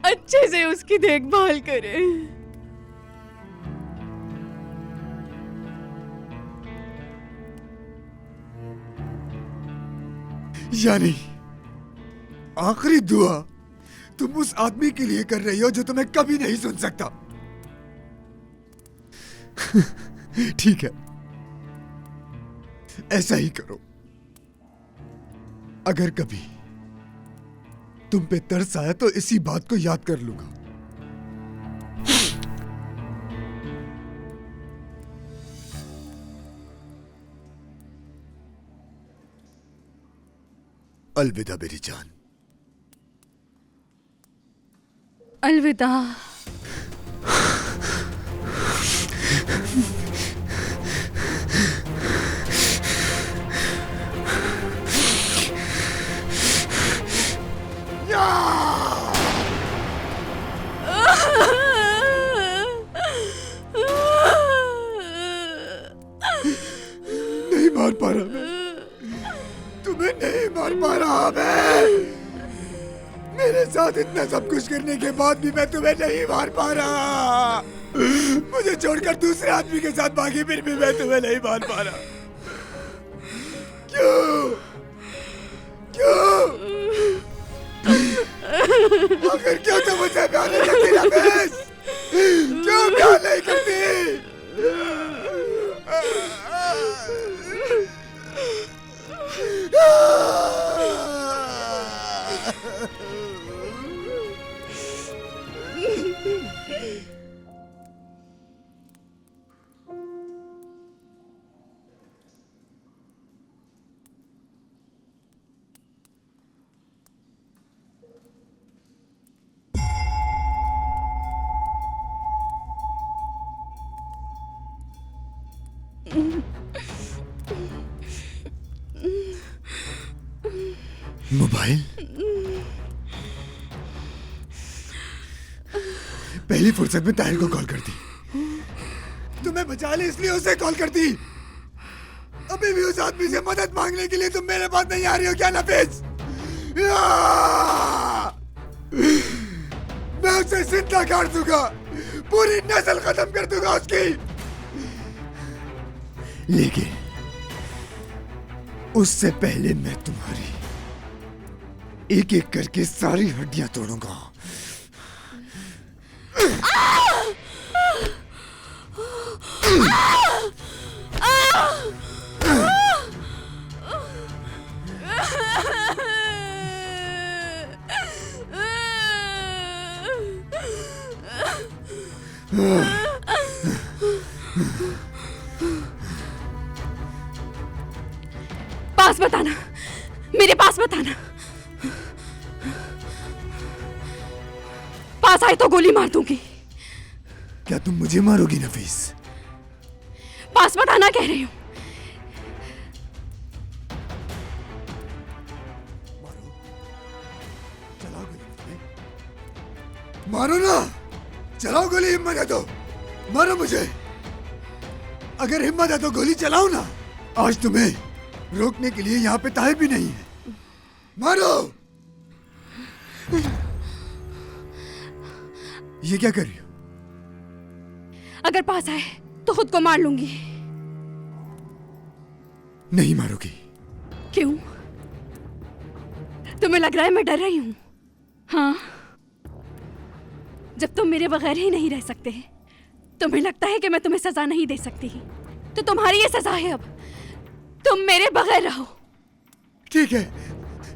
अच्छे से उसकी देखभाल करे। यानी आखिरी दुआ तुम उस आदमी के लिए कर रही हो जो तुम्हें कभी नहीं सुन सकता। ठीक है, ऐसा ही करो। अगर कभी तुम पे तरस आया तो इसी बात को याद कर लूंगा। अलविदा मेरी जान। अलविदा। नहीं मार पा रहा मैं, तुम्हें नहीं मार पा रहा मैं। मेरे साथ इतना सब कुछ करने के बाद भी मैं तुम्हें नहीं मार पा रहा। मुझे छोड़कर दूसरे आदमी के साथ भागी, फिर भी मैं तुम्हें नहीं मार पा रहा। क्यों? क्यों? आखिर क्यों तुम मुझसे प्यार नहीं करती नफीस? क्यों प्यार नहीं करती? मोबाइल? पहली फुर्सत में ताहिर को कॉल कर दी। तुम्हें बचा ले इसलिए उसे कॉल कर दी। अभी भी उस आदमी से मदद मांगने के लिए तुम मेरे पास नहीं आ रही हो क्या नफीस? मैं उसे जिंदा काट दूंगा, पूरी नस्ल खत्म कर दूंगा उसकी। लेकिन उससे पहले मैं तुम्हारी एक एक करके सारी हड्डियां तोड़ूंगा। पास बताना, मेरे पास बताना। पास आए तो गोली मार दूंगी। क्या तुम मुझे मारोगी नफीस? पास बताना कह रही हूं। चलाओ गोली, मारो ना, चलाओ गोली, हिम्मत है तो मारो मुझे। अगर हिम्मत है तो गोली चलाओ ना। आज तुम्हें रोकने के लिए यहाँ पे ताहिर भी नहीं है। मारो। ये क्या कर रही हो? अगर पास आए तो खुद को मार लूंगी। नहीं मारोगी? क्यों? तुम्हें लग रहा है मैं डर रही हूं? हाँ, जब तुम मेरे बगैर ही नहीं रह सकते, तुम्हें लगता है कि मैं तुम्हें सजा नहीं दे सकती, तो तुम्हारी ये सजा है। अब तुम मेरे बगैर रहो। ठीक है,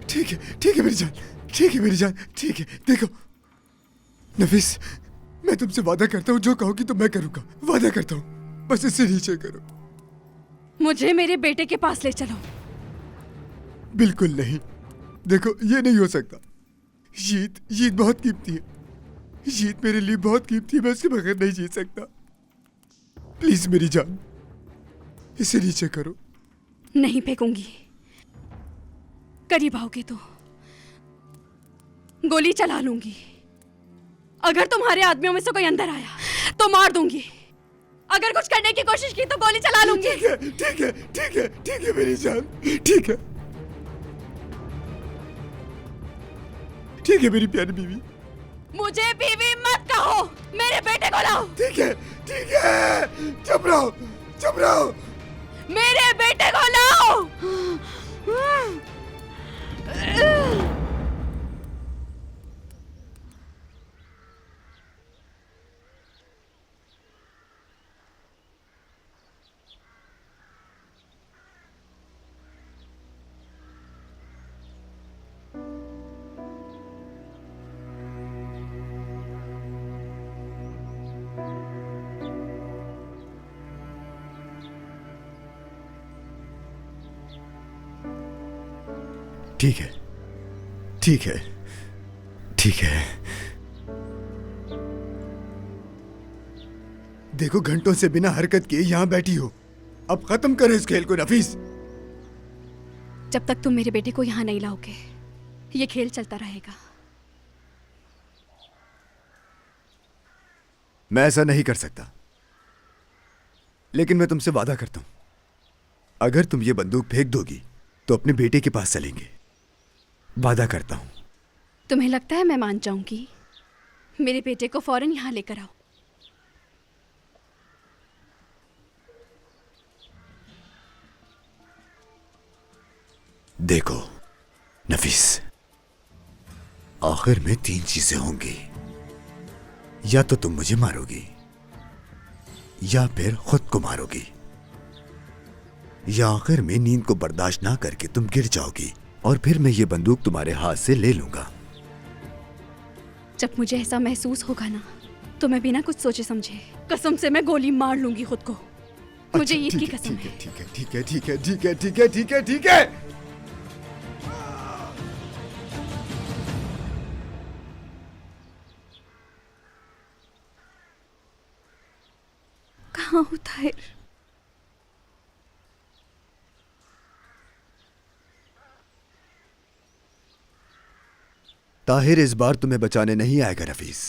ठीक है, ठीक है मेरी जान, ठीक है मेरी जान, ठीक है। देखो नफीस, मैं तुमसे वादा करता हूँ जो कहोगी तो मैं करूंगा। वादा करता हूँ, बस इससे नीचे करो। मुझे मेरे बेटे के पास ले चलो। बिल्कुल नहीं। देखो ये नहीं हो सकता। जीत बहुत कीमती है। जीत मेरे लिए बहुत कीमती है, मैं उसके बगैर नहीं जी सकता। प्लीज मेरी जान, इसे नीचे करो। नहीं फेंकूंगी। करीब आओगे तो गोली चला लूंगी। अगर तुम्हारे आदमियों में से कोई अंदर आया तो मार दूंगी। अगर कुछ करने की कोशिश की तो गोली चला लूंगी। ठीक है, ठीक है, ठीक है, ठीक है मेरी जान, ठीक है। ठीक है मेरी प्यारी बीवी। मुझे बीवी मत कहो, मेरे बेटे को लाओ। ठीक है, ठीक है, चुप रहो, चुप रहो। मेरे बेटे को लाओ। ठीक है, ठीक है, ठीक है। देखो घंटों से बिना हरकत किए यहां बैठी हो, अब खत्म करो इस खेल को नफीस। जब तक तुम मेरे बेटे को यहाँ नहीं लाओगे, ये खेल चलता रहेगा। मैं ऐसा नहीं कर सकता, लेकिन मैं तुमसे वादा करता हूं, अगर तुम ये बंदूक फेंक दोगी तो अपने बेटे के पास चलेंगे। वादा करता हूं। तुम्हें लगता है मैं मान जाऊंगी? मेरे बेटे को फौरन यहाँ लेकर आओ। देखो नफीस, आखिर में 3 चीजें होंगी। या तो तुम मुझे मारोगी, या फिर खुद को मारोगी, या आखिर में नींद को बर्दाश्त ना करके तुम गिर जाओगी और फिर मैं ये बंदूक तुम्हारे हाथ से ले लूंगा। जब मुझे ऐसा महसूस होगा ना, तो मैं बिना कुछ सोचे समझे कसम से मैं गोली मार लूंगी खुद को। मुझे ईद की कसम है। ठीक है, ठीक है, ठीक है, ठीक है, ठीक है, ठीक है, ठीक है। कहाँ हो ताहिर? ताहिर इस बार तुम्हें बचाने नहीं आएगा नफीस।